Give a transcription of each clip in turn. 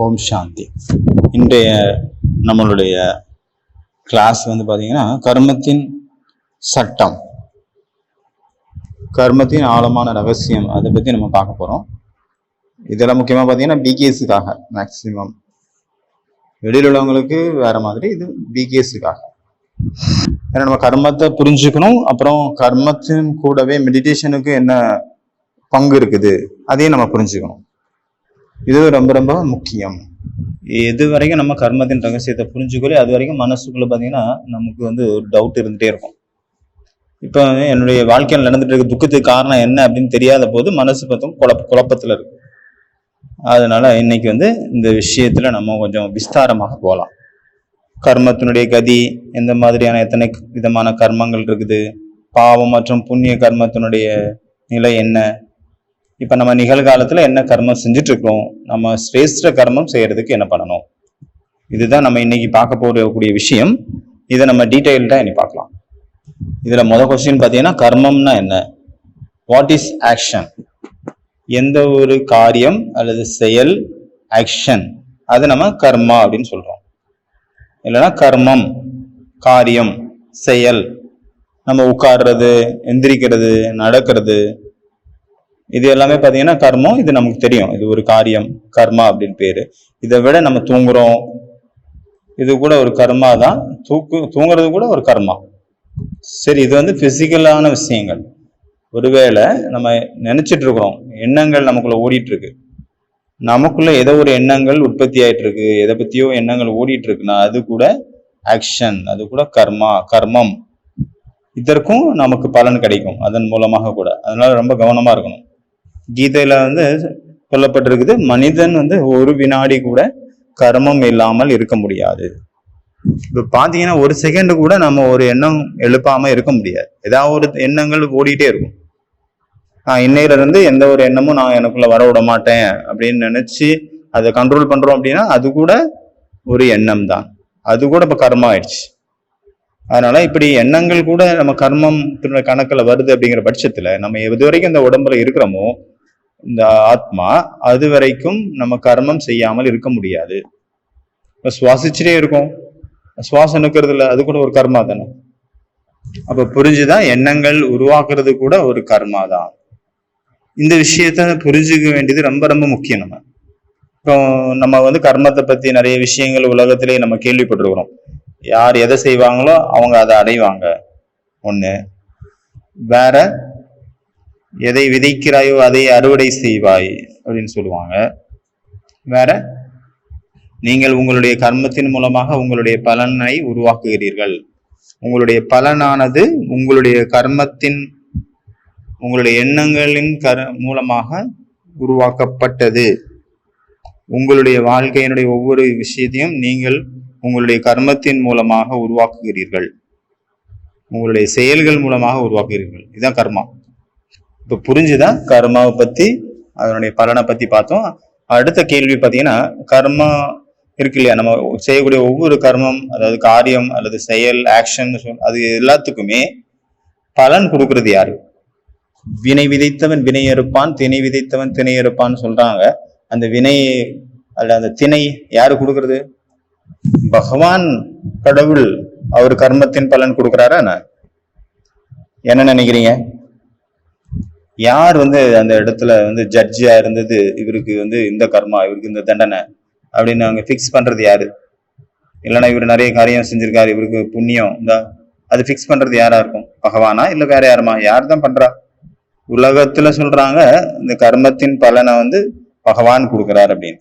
ஓம் சாந்தி. இன்றைய நம்மளுடைய கிளாஸ் பார்த்தீங்கன்னா கர்மத்தின் சட்டம், கர்மத்தின் ஆழமான ரகசியம், அதை பற்றி நம்ம பார்க்க போகிறோம். இதெல்லாம் முக்கியமாக பார்த்தீங்கன்னா பிகேஸுக்காக, மேக்சிமம் வெளியில் உள்ளவங்களுக்கு வேற மாதிரி, இது பிகேஸுக்காக. ஏன்னா நம்ம கர்மத்தை புரிஞ்சுக்கணும். அப்புறம் கர்மத்தின் கூடவே மெடிடேஷனுக்கு என்ன பங்கு இருக்குது அதையும் நம்ம புரிஞ்சுக்கணும். இது ரொம்ப ரொம்ப முக்கியம். எது வரைக்கும் நம்ம கர்மத்தின் ரகசியத்தை புரிஞ்சுக்கொள்ளி அது வரைக்கும் மனசுக்குள்ள பார்த்தீங்கன்னா நமக்கு ஒரு டவுட் இருந்துகிட்டே இருக்கும். இப்போ என்னுடைய வாழ்க்கையில் நடந்துட்டு இருக்க துக்கத்துக்கு காரணம் என்ன அப்படின்னு தெரியாத போது மனசு பார்த்தோம் குழப்பத்தில் இருக்கு. அதனால இன்னைக்கு இந்த விஷயத்துல நம்ம கொஞ்சம் விஸ்தாரமாக போகலாம். கர்மத்தினுடைய கதி, எந்த மாதிரியான எத்தனை விதமான கர்மங்கள் இருக்குது, பாவம் மற்றும் புண்ணிய கர்மத்தினுடைய நிலை என்ன, இப்ப நம்ம நிகழ்காலத்துல என்ன கர்மம் செஞ்சுட்டு இருக்கோம், நம்ம சிரேஷ்ட கர்மம் செய்யறதுக்கு என்ன பண்ணணும், இதுதான் நம்ம இன்னைக்கு பார்க்க போகக்கூடிய விஷயம். இதை நம்ம டீட்டெயில்டா இனி பார்க்கலாம். இதுல முதல் கொஸ்டின் பாத்தீங்கன்னா கர்மம்னா என்ன, வாட் இஸ் ஆக்ஷன். எந்த ஒரு காரியம் அல்லது செயல் ஆக்ஷன், அது நம்ம கர்மா அப்படின்னு சொல்றோம். இல்லைன்னா கர்மம் காரியம் செயல், நம்ம உட்கார்றது, எந்திரிக்கிறது, நடக்கிறது, இது எல்லாமே பார்த்தீங்கன்னா கர்மம். இது நமக்கு தெரியும், இது ஒரு காரியம், கர்மா அப்படின்னு பேரு. இதை விட நம்ம தூங்குறோம், இது கூட ஒரு கர்மா தான். தூங்குறது கூட ஒரு கர்மா. சரி, இது பிசிக்கலான விஷயங்கள். ஒருவேளை நம்ம நினைச்சிட்டு இருக்கிறோம், எண்ணங்கள் நமக்குள்ள ஓடிட்டு இருக்கு, நமக்குள்ள ஏதோ ஒரு எண்ணங்கள் உற்பத்தி ஆயிட்டு இருக்கு, எதை பத்தியோ எண்ணங்கள் ஓடிட்டு இருக்குன்னா அது கூட ஆக்ஷன், அது கூட கர்மா, கர்மம். இதற்கும் நமக்கு பலன் கிடைக்கும் அதன் மூலமாக கூட. அதனால ரொம்ப கவனமா இருக்கணும். கீதையில சொல்லப்பட்டிருக்குது, மனிதன் ஒரு வினாடி கூட கர்மம் இல்லாமல் இருக்க முடியாது. இப்ப பாத்தீங்கன்னா ஒரு செகண்ட் கூட நம்ம ஒரு எண்ணம் எழுப்பாம இருக்க முடியாது. ஏதாவது ஒரு எண்ணங்கள் ஓடிட்டே இருக்கும். இன்னையில இருந்து எந்த ஒரு எண்ணமும் நான் எனக்குள்ள வர விட மாட்டேன் அப்படின்னு நினைச்சு அதை கண்ட்ரோல் பண்றோம் அப்படின்னா அது கூட ஒரு எண்ணம் தான், அது கூட இப்ப கர்மம் ஆயிடுச்சு. அதனால இப்படி எண்ணங்கள் கூட நம்ம கர்மம் கணக்குல வருது அப்படிங்கிற பட்சத்துல நம்ம எது வரைக்கும் இந்த உடம்புல இருக்கிறோமோ, இந்த ஆத்மா, அது வரைக்கும் நம்ம கர்மம் செய்யாமல் இருக்க முடியாது. இப்ப சுவாசிச்சுட்டே இருக்கும், சுவாசம் நிற்கிறது இல்லை, அது கூட ஒரு கர்மா தானே. அப்ப புரிஞ்சுதான் எண்ணங்கள் உருவாக்குறது கூட ஒரு கர்மா தான். இந்த விஷயத்த புரிஞ்சுக்க வேண்டியது ரொம்ப ரொம்ப முக்கியம். இப்போ நம்ம கர்மத்தை பத்தி நிறைய விஷயங்கள் உலகத்திலேயே நம்ம கேள்விப்பட்டிருக்கிறோம். யார் எதை செய்வாங்களோ அவங்க அதை அடைவாங்க. ஒண்ணு. வேற, எதை விதைக்கிறாயோ அதை அறுவடை செய்வாய் அப்படின்னு சொல்லுவாங்க. வேற, நீங்கள் உங்களுடைய கர்மத்தின் மூலமாக உங்களுடைய பலனை உருவாக்குகிறீர்கள். உங்களுடைய பலனானது உங்களுடைய கர்மத்தின், உங்களுடைய எண்ணங்களின் மூலமாக உருவாக்கப்பட்டது. உங்களுடைய வாழ்க்கையினுடைய ஒவ்வொரு விஷயத்தையும் நீங்கள் உங்களுடைய கர்மத்தின் மூலமாக உருவாக்குகிறீர்கள், உங்களுடைய செயல்கள் மூலமாக உருவாக்குகிறீர்கள். இதுதான் கர்மா. இப்ப புரிஞ்சுதான் கர்மாவை பத்தி, அதனுடைய பலனை பத்தி பார்த்தோம். அடுத்த கேள்வி பார்த்தீங்கன்னா, கர்மா இருக்கு இல்லையா, நம்ம செய்யக்கூடிய ஒவ்வொரு கர்மம், அதாவது காரியம் அல்லது செயல் ஆக்ஷன், அது எல்லாத்துக்குமே பலன் கொடுக்கறது யாரு? வினை விதைத்தவன் வினை அறுப்பான், திணை விதைத்தவன் திணை அறுப்பான்னு சொல்றாங்க. அந்த வினை அல்ல அந்த திணை யாரு கொடுக்கறது? பகவான், கடவுள். அவர் கர்மத்தின் பலன் கொடுக்கிறாரா? என்ன நினைக்கிறீங்க? யார் அந்த இடத்துல ஜட்ஜியா இருந்தது, இவருக்கு இந்த கர்மா, இவருக்கு இந்த தண்டனை அப்படின்னு அவங்க பிக்ஸ் பண்றது யாரு? இல்லைன்னா இவர் நிறைய காரியம் செஞ்சிருக்காரு, இவருக்கு புண்ணியம் இந்த, அது பிக்ஸ் பண்றது யாரா இருக்கும்? பகவானா இல்ல வேற யாருமா? யார் தான் பண்றா? உலகத்துல சொல்றாங்க இந்த கர்மத்தின் பலனை பகவான் கொடுக்கிறார் அப்படின்னு.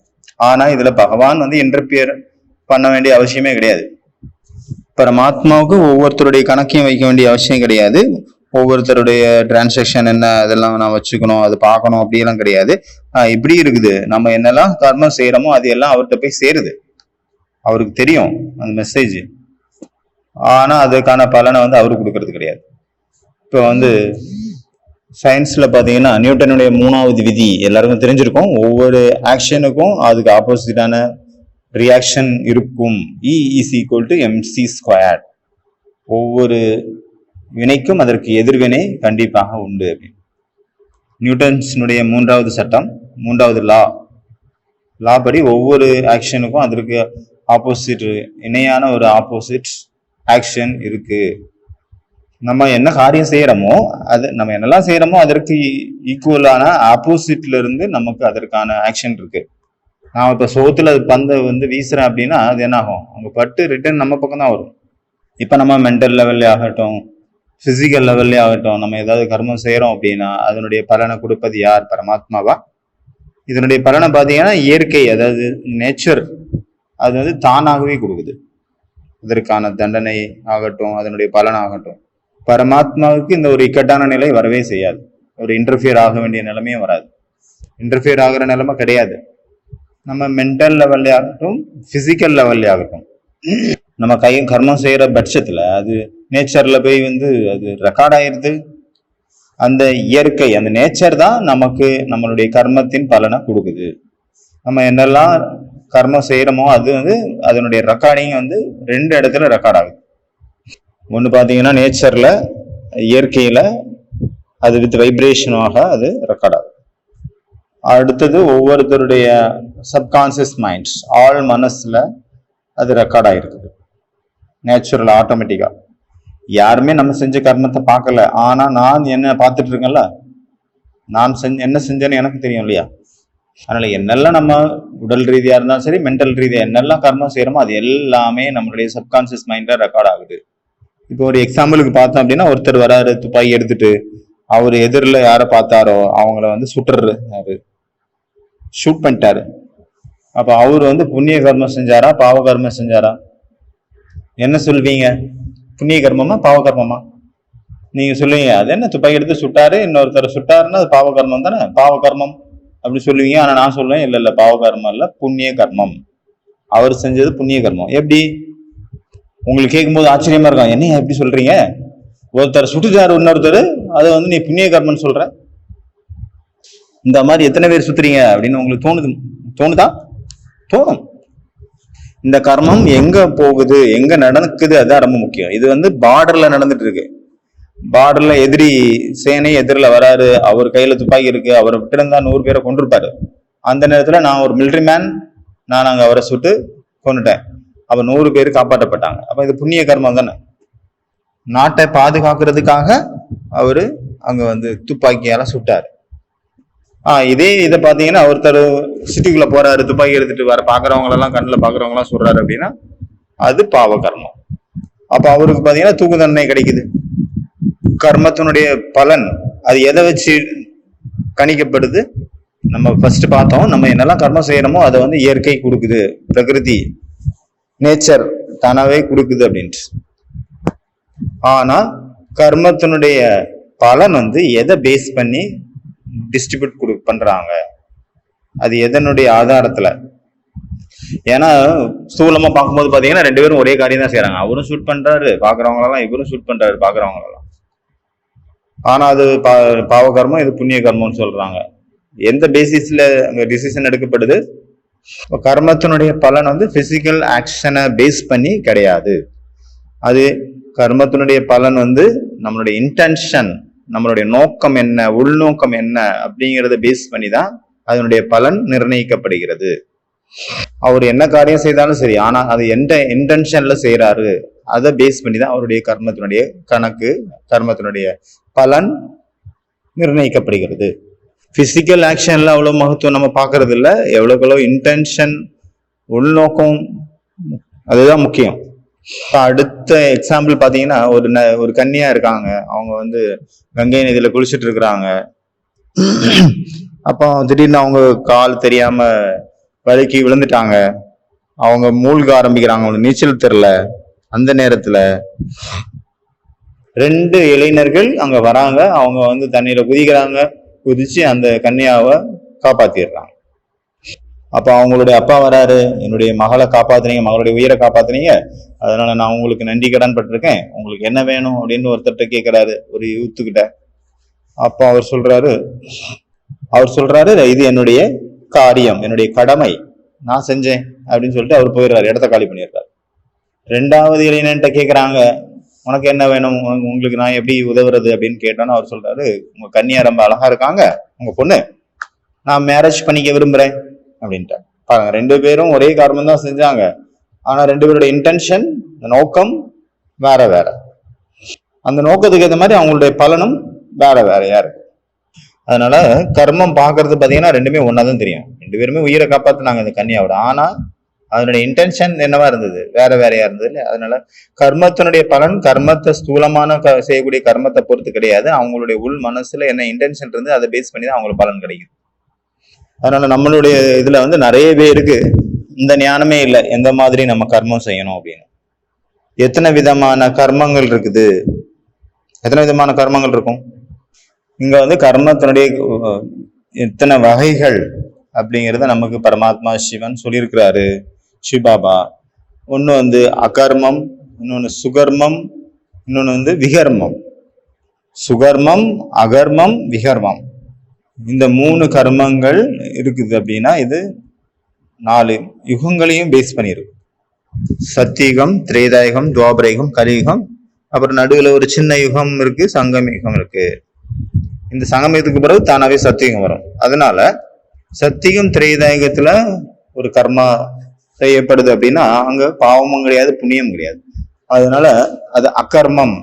ஆனா இதுல பகவான் இன்டர்பியர் பண்ண வேண்டிய அவசியமே கிடையாது. பரமாத்மாவுக்கு ஒவ்வொருத்தருடைய கணக்கையும் வைக்க வேண்டிய அவசியம் கிடையாது. ஒவ்வொருத்தருடைய டிரான்சாக்ஷன் என்ன, அதெல்லாம் நான் வச்சுக்கணும், அது பார்க்கணும் அப்படியெல்லாம் கிடையாது. இப்படி இருக்குது, நம்ம என்னெல்லாம் கர்மம் செய்யறோமோ அது எல்லாம் அவர்கிட்ட போய் சேருது. அவருக்கு தெரியும் அந்த மெசேஜ். ஆனா அதுக்கான பலனை அவரு கொடுக்கறது கிடையாது. இப்போ சயின்ஸ்ல பாத்தீங்கன்னா நியூட்டனுடைய 3வது விதி எல்லாருக்கும் தெரிஞ்சிருக்கும். ஒவ்வொரு ஆக்ஷனுக்கும் அதுக்கு ஆப்போசிட்டான ரியாக்ஷன் இருக்கும். E = mc². ஒவ்வொரு வினைக்கும் அதற்கு எதிர்வினை கண்டிப்பாக உண்டு அப்படின்னு. நியூட்டன்ஸினுடைய 3வது சட்டம், 3வது லா, லா படி ஒவ்வொரு ஆக்ஷனுக்கும் அதற்கு ஆப்போசிட், இணையான ஒரு ஆப்போசிட் ஆக்ஷன் இருக்கு. நம்ம என்ன காரியம் செய்யறோமோ அது நம்ம என்னெல்லாம் செய்யறோமோ அதற்கு ஈக்குவலான ஆப்போசிட்ல இருந்து நமக்கு அதற்கான ஆக்ஷன் இருக்கு. நான் இப்ப சோத்துல பந்தை வீசுறேன் அப்படின்னா அது என்ன ஆகும், அங்க பட்டு ரிட்டர்ன் நம்ம பக்கம் தான் வரும். இப்ப நம்ம மென்டல் லெவல்லே ஆகட்டும், பிசிக்கல் லெவல்லே ஆகட்டும், நம்ம ஏதாவது கர்மம் செய்யறோம் அப்படின்னா அதனுடைய பலனை கொடுப்பது யார்? பரமாத்மாவா? இதனுடைய பலனை பார்த்தீங்கன்னா இயற்கை, அதாவது நேச்சர், அது தானாகவே கொடுக்குது. இதற்கான தண்டனை ஆகட்டும், அதனுடைய பலன் ஆகட்டும், பரமாத்மாவுக்கு இந்த ஒரு இக்கட்டான நிலை வரவே செய்யாது. ஒரு இன்டர்ஃபியர் ஆக வேண்டிய நிலைமையும் வராது. இன்டர்ஃபியர் ஆகிற நிலைமை கிடையாது. நம்ம மென்டல் லெவல்லே ஆகட்டும், பிசிக்கல் லெவல்லே ஆகட்டும், நம்ம கர்மம் செய்யற பட்சத்துல அது நேச்சர்ல போய் அது ரெக்கார்ட் ஆயிருது. அந்த இயற்கை, அந்த நேச்சர் தான் நமக்கு நம்மளுடைய கர்மத்தின் பலனை கொடுக்குது. நம்ம என்னெல்லாம் கர்மம் செய்யறோமோ அது அதனுடைய ரெக்கார்டிங் 2 இடத்துல ரெக்கார்ட் ஆகுது. ஒன்று பார்த்தீங்கன்னா நேச்சர்ல, இயற்கையில அது வித் வைப்ரேஷனாக அது ரெக்கார்ட் ஆகுது. அடுத்தது ஒவ்வொருத்தருடைய சப்கான்சியஸ் மைண்ட்ஸ், ஆள் மனசுல அது ரெக்கார்ட் ஆகிருக்குது நேச்சுரல், ஆட்டோமேட்டிக்கா. யாருமே நம்ம செஞ்ச கர்மத்தை பார்க்கல, ஆனா நான் என்ன பார்த்துட்டு இருக்கேன்ல, நான் என்ன செஞ்சேன்னு எனக்கு தெரியும் இல்லையா? அதனால என்னெல்லாம் நம்ம உடல் ரீதியா இருந்தாலும் சரி, மென்டல் ரீதியா என்னெல்லாம் கர்மம் செய்யறோமோ அது எல்லாமே நம்மளுடைய சப்கான்சியஸ் மைண்ட்ல ரெக்கார்ட் ஆகுது. இப்போ ஒரு எக்ஸாம்பிளுக்கு பார்த்தோம் அப்படின்னா, ஒருத்தர் வராரு துப்பாக்கி எடுத்துட்டு, அவர் எதிரில் யாரை பார்த்தாரோ அவங்கள சுட்டுறாரு, ஷூட் பண்ணிட்டாரு. அப்ப அவர் புண்ணிய கர்மம் செஞ்சாரா பாவ கர்மம் செஞ்சாரா? என்ன சொல்வீங்க? புண்ணிய கர்மமா பாவ கர்மமா? நீங்க சொல்லுவீங்க அது என்ன துப்பாக்கி எடுத்து சுட்டாரு, இன்னொருத்தர் சுட்டாருன்னா அது பாவ கர்மம் தானே, பாவ கர்மம் அப்படி சொல்லுவீங்க. ஆனா நான் சொல்லுவேன் இல்ல பாவ கர்மம் இல்ல, புண்ணிய கர்மம். அவர் செஞ்சது புண்ணிய கர்மம். எப்படி? உங்களுக்கு கேட்கும்போது ஆச்சரியமா இருக்கும், என்ன எப்படி சொல்றீங்க? ஒருத்தர் சுட்டுட்டாரு இன்னொருத்தர், அதை நீ புண்ணிய கர்மம்னு சொல்ற? இந்த மாதிரி எத்தனை பேர் சுத்துறீங்க அப்படின்னு உங்களுக்கு தோணுதா? தோணும். இந்த கர்மம் எங்க போகுது, எங்க நடக்குது, அதுதான் ரொம்ப முக்கியம். இது பார்டர்ல நடந்துட்டு இருக்கு. பார்டர்ல எதிரி சேனை எதிரில் வராரு, அவர் கையில துப்பாக்கி இருக்கு, அவரை விட்டுருந்தா 100 பேரை கொண்டிருப்பாரு. அந்த நேரத்துல நான் ஒரு மிலிட்ரி மேன், நான் அங்க அவரை சுட்டு கொண்டுட்டேன். அப்ப 100 பேர் காப்பாற்றப்பட்டாங்க. அப்ப இது புண்ணிய கர்மம் தானே. நாட்டை பாதுகாக்கிறதுக்காக அவரு அங்க துப்பாக்கியால சுட்டாரு. இதை பாத்தீங்கன்னா ஒருத்தர் சிட்டிக்குள்ள போறாரு, துப்பாக்கி எடுத்துட்டு வர பாக்குறவங்க எல்லாம், கண்ணுல பாக்குறவங்க எல்லாம் சொல்றாரு அப்படின்னா அது பாவ கர்மம். அப்ப அவருக்கு பாத்தீங்கன்னா தூக்கு தண்டனை கிடைக்குது. கர்மத்தினுடைய பலன் அது எதை வச்சு கணிக்கப்படுது? நம்ம ஃபர்ஸ்ட் பார்த்தோம், நம்ம என்னெல்லாம் கர்மம் செய்யறோமோ அதை இயற்கை கொடுக்குது, பிரகிருதி, நேச்சர் தானாவே கொடுக்குது அப்படின்ட்டு. ஆனா கர்மத்தினுடைய பலன் எதை பேஸ் பண்ணி டிஸ்ட்ரிபியூட் பண்றாங்க, அது எதனுடைய ஆதாரத்துல? ஏன்னா ஸ்தூலமா பார்க்கும்போது பாத்தீங்கன்னா 2 பேரும் ஒரே காரியம் தான் செய்யறாங்க. அவரும் ஷூட் பண்றாரு பாக்குறவங்களெல்லாம், இவரும் ஷூட் பண்றாரு பாக்குறவங்களெல்லாம். ஆனா அது பாவ கர்மம், இது புண்ணிய கர்மம்னு சொல்றாங்க. எந்த பேசிஸ்ல அங்க டிசிஷன் எடுக்கப்படுது? கர்மத்தினுடைய பலன் பிசிக்கல் ஆக்ஷனை பேஸ் பண்ணி கிடையாது. அது கர்மத்தினுடைய பலன் நம்மளுடைய இன்டென்ஷன், நம்மளுடைய நோக்கம் என்ன, உள்நோக்கம் என்ன அப்படிங்கிறத பேஸ் பண்ணி தான் அதனுடைய பலன் நிர்ணயிக்கப்படுகிறது. அவர் என்ன காரியம் செய்தாலும் சரி, ஆனா அது எந்த இன்டென்ஷன்ல செய்யறாரு அதை பேஸ் பண்ணி தான் அவருடைய கர்மத்தினுடைய கணக்கு, கர்மத்தினுடைய பலன் நிர்ணயிக்கப்படுகிறது. பிசிக்கல் ஆக்ஷன்ல அவ்வளவு மகத்துவம் நம்ம பாக்குறது இல்லை. எவ்வளவு இன்டென்ஷன், உள்நோக்கம், அதுதான் முக்கியம். அடுத்த எக்ஸாம்பிள் பாத்தீங்கன்னா, ஒரு கன்னியா இருக்காங்க, அவங்க கங்கை நதியில குளிச்சுட்டு இருக்கிறாங்க. அப்போ திடீர்னு அவங்க கால் தெரியாம வழுக்கி விழுந்துட்டாங்க. அவங்க மூழ்க ஆரம்பிக்கிறாங்க, அவங்களுக்கு நீச்சல் தெரியல. அந்த நேரத்துல 2 இளைஞர்கள் அங்க வராங்க. அவங்க தண்ணியில குதிக்கிறாங்க. குதிச்சு அந்த கன்னியாவை காப்பாத்திடுறாங்க. அப்ப அவங்களுடைய அப்பா வராரு, என்னுடைய மகளை காப்பாத்துனீங்க, மகளுடைய உயிரை காப்பாத்துனீங்க, அதனால நான் உங்களுக்கு நன்றி கடன் பட்டிருக்கேன், உங்களுக்கு என்ன வேணும் அப்படின்னு ஒருத்தர்கிட்ட கேட்கிறாரு, ஒரு யூத்துக்கிட்ட. அப்ப அவர் சொல்றாரு இது என்னுடைய காரியம், என்னுடைய கடமை, நான் செஞ்சேன் அப்படின்னு சொல்லிட்டு அவர் போயிடுறாரு, இடத்த காலி பண்ணிடுறாரு. 2வது இளைஞன்ட்ட கேட்கிறாங்க, உனக்கு என்ன வேணும், உங்களுக்கு நான் எப்படி உதவுறது அப்படின்னு கேட்டோன்னு அவர் சொல்றாரு, உங்க கன்னியா ரொம்ப அழகா இருக்காங்க, உங்க பொண்ணு, நான் மேரேஜ் பண்ணிக்க விரும்புறேன் அப்படின்ட்டு. பாருங்க, 2 பேரும் ஒரே கர்மம் தான் செஞ்சாங்க. ஆனா 2 பேரோட இன்டென்ஷன், நோக்கம் வேற வேற. அந்த நோக்கத்துக்கு ஏற்ற மாதிரி அவங்களுடைய பலனும் வேற வேறையா இருக்கு. அதனால கர்மம் பாக்குறது பாத்தீங்கன்னா 2மே ஒன்னாதான் தெரியும். 2 பேருமே உயிரை காப்பாத்தினாங்க இந்த கன்னியாவோட. ஆனா அதனுடைய இன்டென்ஷன் என்னவா இருந்தது, வேற வேறையா இருந்தது இல்லையா? அதனால கர்மத்தினுடைய பலன் கர்மத்தை ஸ்தூலமான செய்யக்கூடிய கர்மத்தை பொறுத்து கிடையாது. அவங்களுடைய உள் மனசுல என்ன இன்டென்ஷன் இருந்து அதை பேஸ் பண்ணி தான் அவங்களுக்கு பலன் கிடைக்குது. அதனால நம்மளுடைய இதுல நிறைய பேருக்கு இந்த ஞானமே இல்லை, எந்த மாதிரி நம்ம கர்மம் செய்யணும் அப்படின்னு. எத்தனை விதமான கர்மங்கள் இருக்குது, எத்தனை விதமான கர்மங்கள் இருக்கும் இங்க. கர்மத்தினுடைய எத்தனை வகைகள் அப்படிங்கிறத நமக்கு பரமாத்மா சிவன் சொல்லியிருக்கிறாரு, சிவபாபா. ஒண்ணு அகர்மம், இன்னொன்னு சுகர்மம், இன்னொன்னு விகர்மம். சுகர்மம், அகர்மம், விகர்மம், இந்த 3 கர்மங்கள் இருக்குது. அப்படின்னா இது 4 யுகங்களையும் பேஸ் பண்ணிருக்கு. சத்தியுகம், திரேதாயுகம், துவாபரயுகம், கலியுகம், அப்புறம் நடுவுல ஒரு சின்ன யுகம் இருக்கு, சங்கம் யுகம் இருக்கு. இந்த சங்கமத்துக்கு பிறகு தானாவே சத்தியுகம் வரும். அதனால சத்தியுகம் திரேதாயுகத்துல ஒரு கர்மா செய்யப்படுது அப்படின்னா அங்க பாவமும் கிடையாது, புண்ணியம் கிடையாது. அதனால அது அகர்மம்,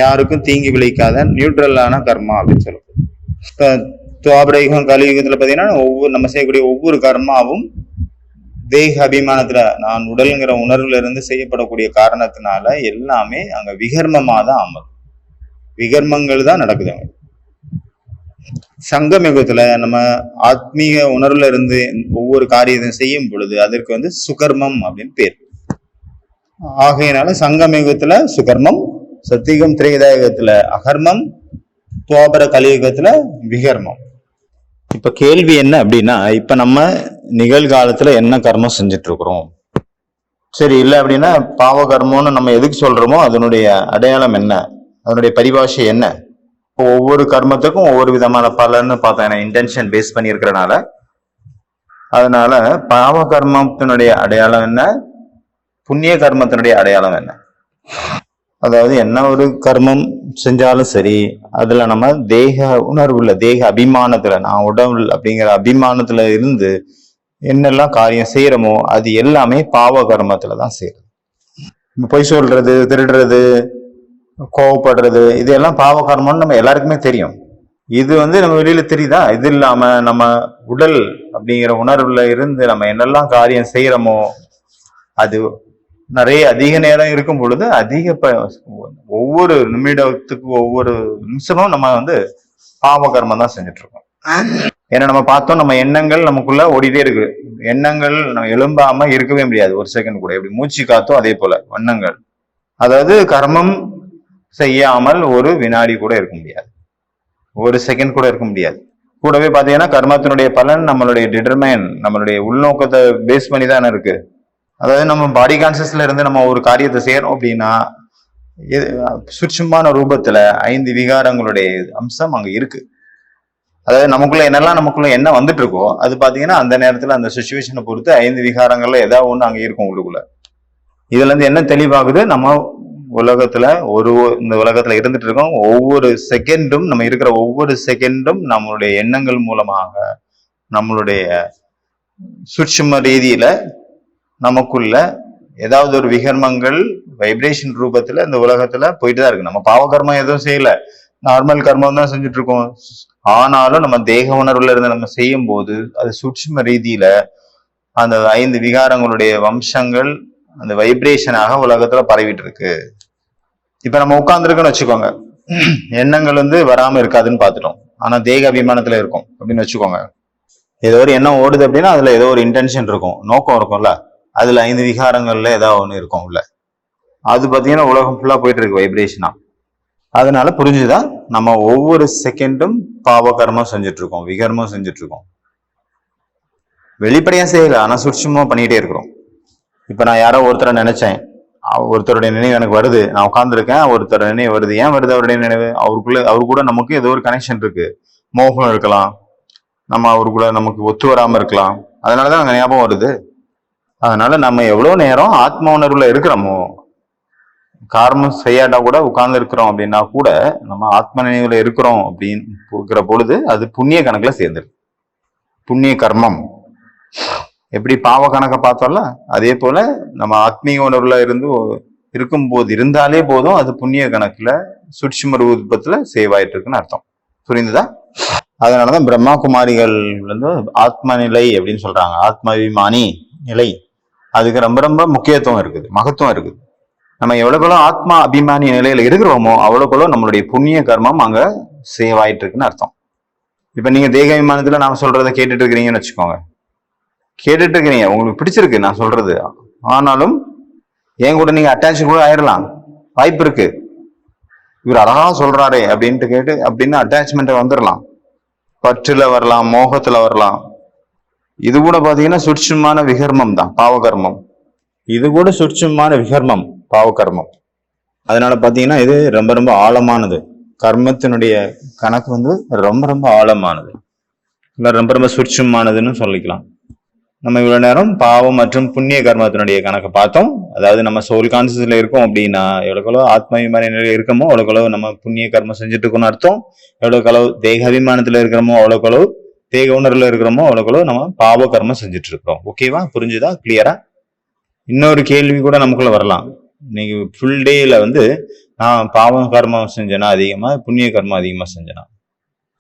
யாருக்கும் தீங்கி விளைக்காத நியூட்ரலான கர்மா அப்படின்னு சொல்லுது. துவாபரயுகம், கலியுகத்துல பாத்தீங்கன்னா நம்ம செய்யக்கூடிய ஒவ்வொரு கர்மாவும் தேக அபிமானத்துல, நான் உடல்ங்கிற உணர்வுல இருந்து செய்யப்படக்கூடிய காரணத்தினால எல்லாமே அங்க விகர்மமா தான் அமரும். விகர்மங்கள் தான் நடக்குது. சங்கம் யுகத்துல நம்ம ஆத்மீக உணர்வுல இருந்து ஒவ்வொரு காரியத்தையும் செய்யும் பொழுது அதற்கு சுகர்மம் அப்படின்னு பேர். ஆகையினால சங்கம் யுகத்துல சுகர்மம், சத்தியுகம் திரேதாயுகத்துல அகர்மம், துவாபர கலியுகத்துல விகர்மம். இப்ப கேள்வி என்ன அப்படின்னா, இப்ப நம்ம நிகழ்காலத்துல என்ன கர்மம் செஞ்சுட்டு இருக்கிறோம்? சரி, இல்லை அப்படின்னா பாவ கர்மம்னு நம்ம எதுக்கு சொல்றோமோ அதனுடைய அடையாளம் என்ன, அதனுடைய பரிபாஷை என்ன? ஒவ்வொரு கர்மத்துக்கும் ஒவ்வொரு விதமான பலன்னு பார்த்தோம், இன்டென்ஷன் பேஸ் பண்ணி இருக்கிறனால. அதனால பாவ கர்மத்தினுடைய அடையாளம் என்ன, புண்ணிய கர்மத்தினுடைய அடையாளம் என்ன? அதாவது என்ன ஒரு கர்மம் செஞ்சாலும் சரி, அதுல நம்ம தேக உணர்வுல, தேக அபிமானத்துல, நான் உடல் அப்படிங்கிற அபிமானத்துல இருந்து என்னெல்லாம் காரியம் செய்யறோமோ அது எல்லாமே பாவ கர்மத்துலதான் செய்யறது. பொய் சொல்றது, திருடுறது, கோவப்படுறது, இதெல்லாம் பாவ கர்மம்னு நம்ம எல்லாருக்குமே தெரியும். இது நம்ம வெளியில தெரியுதா? இது இல்லாம நம்ம உடல் அப்படிங்கிற உணர்வுல இருந்து நம்ம என்னெல்லாம் காரியம் செய்யறோமோ அது நிறைய அதிக நேரம் இருக்கும் பொழுது ஒவ்வொரு நிமிடத்துக்கு ஒவ்வொரு நிமிஷமும் நம்ம பாவ கர்மம் தான் செஞ்சுட்டு இருக்கோம். ஏன்னா நம்ம பார்த்தோம், நம்ம எண்ணங்கள் நமக்குள்ள ஓடிட்டே இருக்கு. எண்ணங்கள் நம்ம எழும்பாம இருக்கவே முடியாது ஒரு செகண்ட் கூட. எப்படி மூச்சு காத்தோம் அதே போல எண்ணங்கள். அதாவது கர்மம் செய்யாமல் ஒரு வினாடி கூட இருக்க முடியாது, ஒரு செகண்ட் கூட இருக்க முடியாது. கூடவே பாத்தீங்கன்னா கர்மத்தினுடைய பலன் நம்மளுடைய டிட்டர்மைன், நம்மளுடைய உள்நோக்கத்தை பேஸ் பண்ணி தானே இருக்கு. அதாவது நம்ம பாடி கான்சியஸ்ல இருந்து நம்ம ஒரு காரியத்தை செய்யறோம் அப்படின்னா சூட்சுமான ரூபத்துல 5 விகாரங்களுடைய அம்சம் அங்க இருக்கு. அதாவது நமக்குள்ள என்ன வந்துட்டு இருக்கோ அது பாத்தீங்கன்னா அந்த நேரத்துல அந்த சிச்சுவேஷனை பொறுத்து 5 விகாரங்கள்ல ஏதாவது ஒண்ணு அங்க இருக்கும் உள்ளுக்குள்ள. இதுல இருந்து என்ன தெளிவாகுது, நம்ம உலகத்துல இந்த உலகத்துல இருந்துட்டு இருக்கோம். ஒவ்வொரு செகண்டும், நம்ம இருக்கிற ஒவ்வொரு செகண்டும் நம்மளுடைய எண்ணங்கள் மூலமாக நம்மளுடைய சூட்சும ரீதியில நமக்குள்ள ஏதாவது ஒரு விகர்மங்கள் வைப்ரேஷன் ரூபத்துல இந்த உலகத்துல போயிட்டு தான் இருக்கு. நம்ம பாவ கர்மம் எதுவும் செய்யல, நார்மல் கர்மம் தான் செஞ்சுட்டு இருக்கோம். ஆனாலும் நம்ம தேக உணர்வுல இருந்து நம்ம செய்யும் போது அது சூட்சும ரீதியில அந்த 5 விகாரங்களுடைய வம்சங்கள் அந்த வைப்ரேஷனாக உலகத்துல பரவிட்டு இருக்கு. இப்ப நம்ம உட்கார்ந்துருக்கோன்னு வச்சுக்கோங்க, எண்ணங்கள் வராம இருக்காதுன்னு பாத்துட்டோம். ஆனா தேக அபிமானத்துல இருக்கும் அப்படின்னு வச்சுக்கோங்க. ஏதோ ஒரு எண்ணம் ஓடுது அப்படின்னா அதுல ஏதோ ஒரு இன்டென்ஷன் இருக்கும், நோக்கம் இருக்கும்ல. அதுல 5 விகாரங்கள்ல ஏதாவது ஒண்ணு இருக்கும் உள்ள. அது பாத்தீங்கன்னா உலகம் ஃபுல்லா போயிட்டு இருக்கு வைப்ரேஷனா. அதனால புரிஞ்சுதான் நம்ம ஒவ்வொரு செகண்டும் பாவ கர்மம் செஞ்சுட்டு இருக்கோம், விகர்மம் செஞ்சுட்டு இருக்கோம். வெளிப்படையா செய்யல, ஆனா சூட்சுமமா பண்ணிட்டே இருக்கிறோம். இப்ப நான் யாரோ ஒருத்தரை நினைச்சேன், ஒருத்தருடைய நினைவு எனக்கு வருது, நான் உட்கார்ந்துருக்கேன், ஒருத்தர் நினைவு வருது. ஏன் வருது அவருடைய நினைவு? அவரு கூட நமக்கு ஏதோ ஒரு கனெக்ஷன் இருக்கு, மோகம் இருக்கலாம், நம்ம அவரு கூட நமக்கு ஒத்து வராம இருக்கலாம், அதனாலதான் அங்க ஞாபகம் வருது. அதனால நம்ம எவ்வளவு நேரம் ஆத்ம உணர்வுல இருக்கிறோமோ, காரணம் செய்யாட்டா கூட உட்கார்ந்து இருக்கிறோம் அப்படின்னா கூட நம்ம ஆத்ம நினைவுல இருக்கிறோம் அப்படின்னு இருக்கிற பொழுது அது புண்ணிய கணக்குல சேர்ந்துருக்கு, புண்ணிய கர்மம். எப்படி பாவ கணக்கை பார்த்தோம்ல, அதே போல நம்ம ஆத்மீக உணர்வுல இருக்கும்போது இருந்தாலே போதும், அது புண்ணிய கணக்குல சூட்சும ரூபத்துல சேவ் ஆயிட்டு இருக்குன்னு அர்த்தம். புரிந்ததா? அதனாலதான் பிரம்மா குமாரிகள் வந்து ஆத்ம நிலை அப்படின்னு சொல்றாங்க. ஆத்மாபிமானி நிலை, அதுக்கு ரொம்ப ரொம்ப முக்கியத்துவம் இருக்குது, மகத்துவம் இருக்குது. நம்ம எவ்வளவுகளோ ஆத்மா அபிமானி நிலையில இருக்கிறோமோ அவ்வளவுகளோ நம்மளுடைய புண்ணிய கர்மம் அங்க சேவ் ஆயிட்டு இருக்குன்னு அர்த்தம். இப்ப நீங்க தேகாபிமானத்துல நாம சொல்றதை கேட்டுட்டு இருக்கிறீங்கன்னு வச்சுக்கோங்க, கேட்டுட்டு இருக்கிறீங்க, உங்களுக்கு பிடிச்சிருக்கு நான் சொல்றது, ஆனாலும் என் கூட நீங்க அட்டாச் கூட ஆயிடலாம், வாய்ப்பு இருக்கு. இவர் அழகா சொல்றாரே அப்படின்ட்டு கேட்டு அப்படின்னு அட்டாச்மெண்ட் வந்துடலாம், பற்றுல வரலாம், மோகத்துல வரலாம். இது கூட பாத்தீங்கன்னா சுட்சமான விகர்மம் தான், பாவகர்மம். இது கூட சுட்சமான விகர்மம், பாவகர்மம். அதனால பாத்தீங்கன்னா இது ரொம்ப ரொம்ப ஆழமானது. கர்மத்தினுடைய கணக்கு வந்து ரொம்ப ரொம்ப ஆழமானது, இல்லை ரொம்ப ரொம்ப சுட்சமானதுன்னு சொல்லிக்கலாம். நம்ம இவ்வளவு நேரம் பாவம் மற்றும் புண்ணிய கர்மத்தினுடைய கணக்கை பார்த்தோம். அதாவது நம்ம சோல் கான்சியஸ்ல இருக்கோம் அப்படின்னா எவ்வளவுகளோ ஆத்மாபிமான நிலையில இருக்கமோ அவ்வளவுகளவு நம்ம புண்ணிய கர்மம் செஞ்சுட்டு இருக்கோம்னு அர்த்தம். எவ்வளவுகளவு தேக அபிமானத்துல இருக்கிறோமோ அவ்வளவுகளவு, தேக உணர்வுல இருக்கிறோமோ அவ்வளவுகளவு நம்ம பாவ கர்மம் செஞ்சுட்டு இருக்கிறோம். ஓகேவா? புரிஞ்சுதா? கிளியரா? இன்னொரு கேள்வி கூட நமக்குள்ள வரலாம். இன்னைக்கு ஃபுல் டேல வந்து நான் பாவ கர்மம் செஞ்சேனா அதிகமா, புண்ணிய கர்மம் அதிகமா செஞ்சேனா?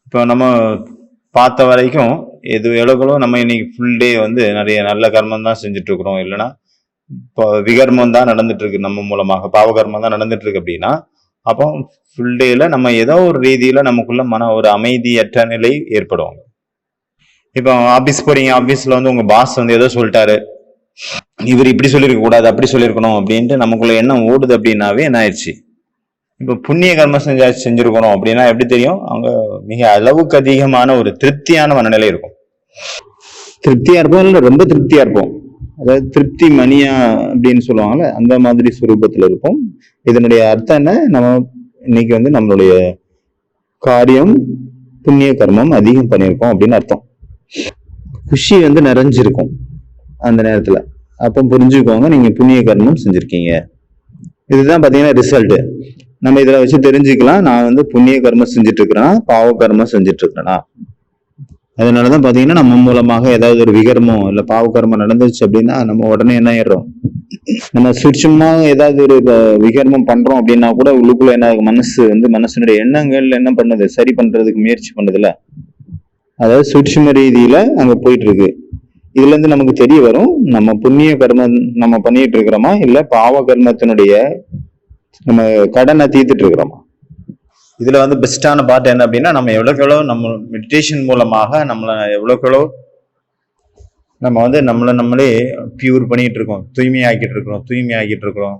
இப்போ நம்ம பார்த்த வரைக்கும் எது எவ்வளோ நம்ம இன்னைக்கு ஃபுல் டே வந்து நிறைய நல்ல கர்மம் தான் செஞ்சுட்டு இருக்கிறோம், இல்லைன்னா இப்போ விகர்மம் தான் நடந்துட்டு இருக்கு, நம்ம மூலமாக பாவகர்மம் தான் நடந்துட்டு இருக்கு அப்படின்னா, அப்போ ஃபுல் டேல நம்ம ஏதோ ஒரு ரீதியில நமக்குள்ள ஒரு அமைதியற்ற நிலை ஏற்படும். இப்போ ஆபீஸ் போறீங்க, ஆபீஸ்ல வந்து உங்க பாஸ் வந்து ஏதோ சொல்லிட்டாரு, இவர் இப்படி சொல்லியிருக்க கூடாது, அப்படி சொல்லியிருக்கணும் அப்படின்ட்டு நமக்குள்ள எண்ணம் ஓடுது அப்படின்னாவே என்ன ஆயிடுச்சு, இப்ப புண்ணிய கர்மம் செஞ்சிருக்கணும் அப்படின்னா எப்படி தெரியும்? அங்க மிக அளவுக்கு அதிகமான ஒரு திருப்தியான மனநிலை இருக்கும். திருப்தியா இருப்போம், இல்ல ரொம்ப திருப்தியா இருப்போம். அதாவது திருப்தி மணியா அப்படின்னு சொல்லுவாங்கல்ல, அந்த மாதிரி சுரூபத்துல இருப்போம். இதனுடைய அர்த்தம் என்ன? நம்ம இன்னைக்கு வந்து நம்மளுடைய காரியம் புண்ணிய கர்மம் அதிகம் பண்ணியிருக்கோம் அப்படின்னு அர்த்தம். குஷி வந்து நிறைஞ்சிருக்கும் அந்த நேரத்துல. அப்போ புரிஞ்சுக்கோங்க, நீங்க புண்ணிய கர்மம் செஞ்சிருக்கீங்க. இதுதான் பாத்தீங்கன்னா ரிசல்ட். நம்ம இதுல வச்சு தெரிஞ்சுக்கலாம், நான் வந்து புண்ணிய கர்மம் செஞ்சுட்டு இருக்கிறேன்னா பாவ கர்மம் செஞ்சுட்டு இருக்கிறேனா. அதனாலதான் பாத்தீங்கன்னா நம்ம மூலமாக ஏதாவது ஒரு விகர்மம் இல்ல பாவ கர்மம் நடந்துச்சு அப்படின்னா நம்ம உடனே என்ன ஆயிடுறோம், நம்ம சுட்சமா ஏதாவது ஒரு விகர்மம் பண்றோம் அப்படின்னா கூட உள்ளுக்குள்ள என்ன மனசு வந்து மனசனுடைய எண்ணங்கள் என்ன பண்ணுது, சரி பண்றதுக்கு முயற்சி பண்ணுதுல, அதாவது சூட்சும ரீதியில அங்க போயிட்டு இருக்கு. இதுல இருந்து நமக்கு தெரிய வரும் நம்ம புண்ணிய கர்மம் நம்ம பண்ணிட்டு இருக்கிறோமா இல்ல பாவ கர்மத்தினுடைய நம்ம கடனை தீர்த்துட்டு இருக்கிறோமா. இதுல வந்து பெஸ்டான பார்ட் என்ன அப்படின்னா, நம்ம எவ்வளவுக்கு நம்ம மெடிடேஷன் மூலமாக நம்மளை எவ்வளவுக்கு நம்ம வந்து நம்மளே பியூர் பண்ணிட்டு இருக்கோம், தூய்மையாக்கிட்டு இருக்கிறோம்.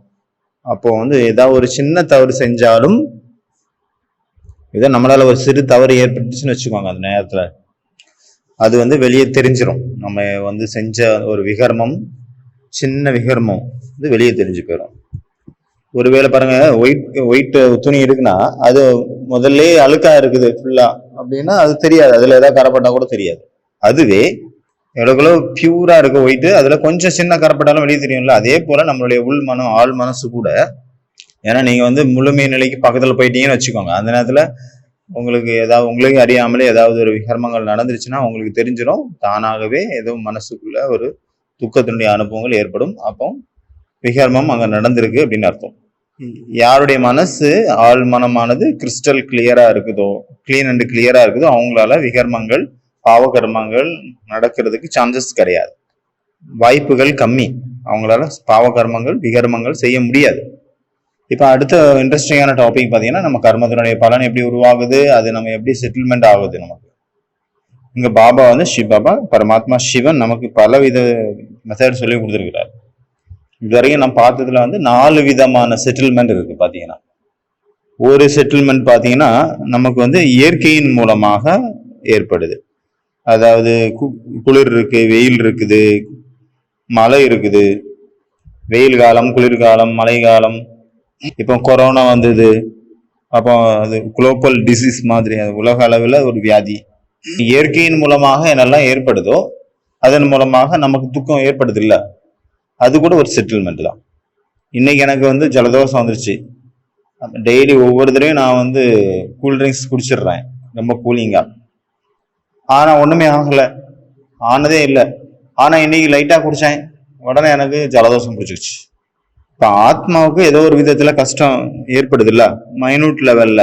அப்போ வந்து ஏதாவது ஒரு சின்ன தவறு செஞ்சாலும், இதை நம்மளால ஒரு சிறு தவறு ஏற்பட்டுச்சுன்னு வச்சுக்கோங்க, அந்த நேரத்துல அது வந்து வெளியே தெரிஞ்சிடும். நம்ம வந்து செஞ்ச ஒரு விகர்மம், சின்ன விகர்மம் வந்து வெளியே தெரிஞ்சு போயிடும். ஒருவேளை பாருங்க, ஒயிட் துணி இருக்குன்னா அது முதல்ல அழுக்கா இருக்குது ஃபுல்லா அப்படின்னா அது தெரியாது, அதுல ஏதாவது கரைப்பட்டா கூட தெரியாது. அதுவே எவ்வளவு பியூரா இருக்கு ஒயிட், அதுல கொஞ்சம் சின்ன கரைப்பட்டாலும் வெளியே தெரியும்ல. அதே போல நம்மளுடைய உள் மனம், ஆள் மனசு கூட, ஏன்னா நீங்க வந்து முழுமை நிலைக்கு பக்கத்துல போயிட்டீங்கன்னு வச்சுக்கோங்க, அந்த நேரத்துல உங்களுக்கு உங்களுக்கு அறியாமலே ஏதாவது ஒரு விகர்மங்கள் நடந்துருச்சுன்னா உங்களுக்கு தெரிஞ்சிடும், தானாகவே ஏதோ மனசுக்குள்ள ஒரு துக்கத்தினுடைய அனுபவங்கள் ஏற்படும். அப்போ விகர்மம் அங்க நடந்திருக்கு அப்படின்னு அர்த்தம். யாருடைய மனசு ஆள் மனமானது கிறிஸ்டல் கிளியரா இருக்குதோ, கிளீன் அண்ட் கிளியரா இருக்குதோ, அவங்களால விகர்மங்கள் பாவகர்மங்கள் நடக்கிறதுக்கு சான்சஸ் கிடையாது, வாய்ப்புகள் கம்மி. அவங்களால பாவகர்மங்கள் விகர்மங்கள் செய்ய முடியாது. இப்ப அடுத்த இன்ட்ரெஸ்டிங்கான டாபிக் பாத்தீங்கன்னா, நம்ம கர்மத்தினுடைய பலன் எப்படி உருவாகுது, அது நம்ம எப்படி செட்டில்மெண்ட் ஆகுது. நமக்கு இங்க பாபா வந்து சிவபாபா பரமாத்மா சிவன் நமக்கு பலவித மெத்தட் சொல்லி கொடுத்துருக்கிறார். இதுவரைக்கும் நம்ம பார்த்ததுல வந்து 4 விதமான செட்டில்மெண்ட் இருக்கு. பாத்தீங்கன்னா ஒரு செட்டில்மெண்ட் பாத்தீங்கன்னா நமக்கு வந்து இயற்கையின் மூலமாக ஏற்படுது. அதாவது குளிர் இருக்கு, வெயில் இருக்குது, மழை இருக்குது, வெயில் காலம், குளிர்காலம், மழை காலம். இப்போ கொரோனா வந்தது, அப்போ அது குளோபல் டிசீஸ் மாதிரி, அது உலக அளவில் ஒரு வியாதி. இயற்கையின் மூலமாக என்னெல்லாம் ஏற்படுதோ அதன் மூலமாக நமக்கு துக்கம் ஏற்படுது இல்ல, அது கூட ஒரு செட்டில்மெண்ட் தான். இன்னைக்கு எனக்கு வந்து ஜலதோஷம் வந்துருச்சு, டெய்லி ஒவ்வொரு தடவையும் நான் வந்து கூல்ட்ரிங்க்ஸ் குடிச்சிடுறேன் ரொம்ப கூலிங்கா, ஆனா ஒண்ணுமே ஆகல, ஆனதே இல்லை. ஆனா இன்னைக்கு லைட்டா குடிச்சேன், உடனே எனக்கு ஜலதோஷம் பிடிச்சிருச்சு. இப்ப ஆத்மாவுக்கு ஏதோ ஒரு விதத்துல கஷ்டம் ஏற்படுது இல்ல, மைனூட் லெவல்ல.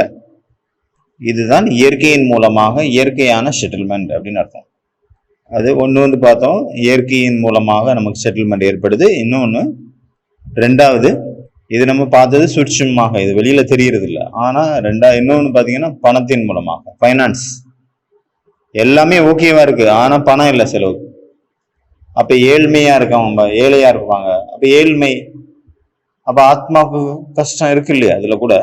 இதுதான் இயற்கையின் மூலமாக இயற்கையான செட்டில்மெண்ட் அப்படின்னு அர்த்தம். அது ஒன்று பார்த்தோம், இயற்கையின் மூலமாக நமக்கு செட்டில்மெண்ட் ஏற்படுது. இன்னொன்று ரெண்டாவது, இது நம்ம பார்த்தது சூட்சமாக, இது வெளியில தெரியறது இல்லை. ஆனா இன்னொன்னு பாத்தீங்கன்னா பணத்தின் மூலமாக, பைனான்ஸ் எல்லாமே ஓகேவா இருக்கு, ஆனா பணம் இல்லை செலவு. அப்ப ஏழ்மையா இருக்கவங்க ஏழையா இருப்பாங்க, அப்ப ஏழ்மை, அப்ப ஆத்மாவுக்கு கஷ்டம் இருக்கு இல்லையா அதுல கூட.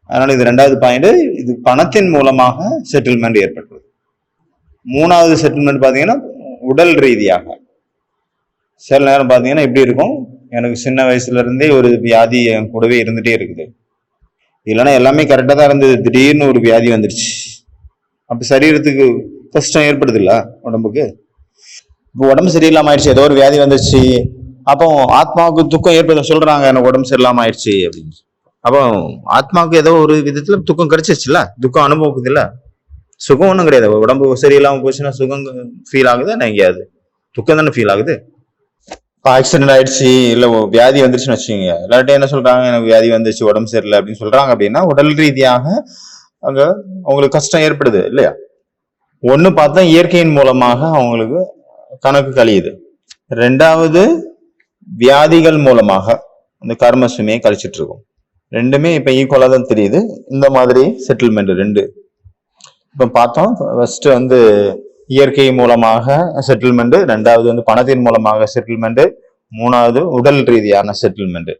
அதனால இது ரெண்டாவது பாயிண்ட், இது பணத்தின் மூலமாக செட்டில்மெண்ட் ஏற்படுறது. மூணாவது செட்டில்மெண்ட் பாத்தீங்கன்னா உடல் ரீதியாக. சில நேரம் பாத்தீங்கன்னா இப்படி இருக்கும், எனக்கு சின்ன வயசுல இருந்தே ஒரு வியாதி என் கூடவே இருந்துட்டே இருக்குது, இல்லைன்னா எல்லாமே கரெக்டா தான் இருந்தது, திடீர்னு ஒரு வியாதி வந்துருச்சு. அப்ப சரீரத்துக்கு கஷ்டம் ஏற்படுது இல்ல உடம்புக்கு. இப்போ உடம்பு சரியில்லாம ஆயிடுச்சு, ஏதோ ஒரு வியாதி வந்துருச்சு, அப்போ ஆத்மாவுக்கு துக்கம் ஏற்பட சொல்றாங்க, எனக்கு உடம்பு சரியில்லாம ஆயிடுச்சு அப்படின்னு. அப்போ ஆத்மாவுக்கு ஏதோ ஒரு விதத்துல துக்கம் கிடைச்சிருச்சுல, துக்கம் அனுபவிக்குது இல்ல. சுகம் ஒன்றும் கிடையாது, உடம்பு சரியில்லாம போச்சுன்னா சுகம் ஃபீல் ஆகுது, எங்கேயாவது துக்கம் தானே ஃபீல் ஆகுது. இப்போ ஆக்சிடென்ட் ஆயிடுச்சு, இல்ல வியாதி வந்துருச்சுன்னு வச்சுக்கோங்க, எல்லார்ட்டையும் என்ன சொல்றாங்க, எனக்கு வியாதி வந்துச்சு, உடம்பு சரியில்லை அப்படின்னு சொல்றாங்க. அப்படின்னா உடல் ரீதியாக அங்க அவங்களுக்கு கஷ்டம் ஏற்படுது இல்லையா. ஒண்ணு பார்த்தா இயற்கையின் மூலமாக அவங்களுக்கு கணக்கு கழியுது, ரெண்டாவது வியாதிகள் மூலமாக அந்த கர்ம சுமையை கழிச்சிட்டு இருக்கும். ரெண்டுமே இப்ப ஈக்குவலா தான் தெரியுது. இந்த மாதிரி செட்டில்மெண்ட் ரெண்டு இப்ப பார்த்தோம். ஃபர்ஸ்ட் இயற்கை மூலமாக செட்டில்மெண்ட், ரெண்டாவது பணத்தின் மூலமாக செட்டில்மெண்ட், மூணாவது உடல் ரீதியான செட்டில்மெண்ட்.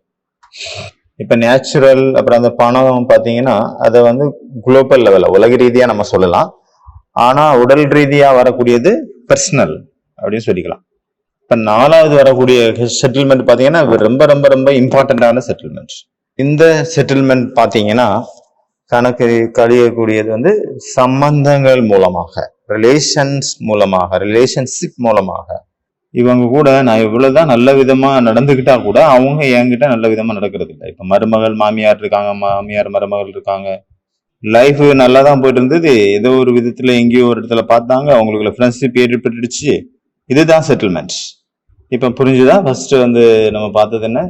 இப்ப நேச்சுரல் அப்புறம் அந்த பணம் பாத்தீங்கன்னா அதை குளோபல் லெவல்ல உலக ரீதியா நம்ம சொல்லலாம். ஆனா உடல் ரீதியா வரக்கூடியது பர்சனல் அப்படின்னு சொல்லிக்கலாம். இப்ப நாலாவது வரக்கூடிய செட்டில்மெண்ட் பாத்தீங்கன்னா ரொம்ப ரொம்ப ரொம்ப இம்பார்ட்டன்டான செட்டில்மெண்ட். இந்த செட்டில்மெண்ட் பாத்தீங்கன்னா கணக்கு கழியக்கூடியது சம்பந்தங்கள் மூலமாக, ரிலேஷன்ஸ் மூலமாக, ரிலேஷன்ஷிப் மூலமாக. இவங்க கூட நான் இவ்வளவுதான் நல்ல விதமா நடந்துகிட்டா கூட அவங்க என்கிட்ட நல்ல விதமா நடக்கிறது இல்லை. இப்ப மருமகள் மாமியார் இருக்காங்க, மாமியார் மருமகள் இருக்காங்க, லைஃப் நல்லா தான் போயிட்டு இருந்தது, ஏதோ ஒரு விதத்துல எங்கேயோ ஒரு இடத்துல பார்த்தாங்க, அவங்களுக்குள்ள ஃப்ரெண்ட்ஷிப் ஏற்பட்டுடுச்சு. இதுதான் செட்டில்மெண்ட். இப்ப புரிஞ்சுதா? ஃபர்ஸ்ட் நம்ம பார்த்தது என்ன,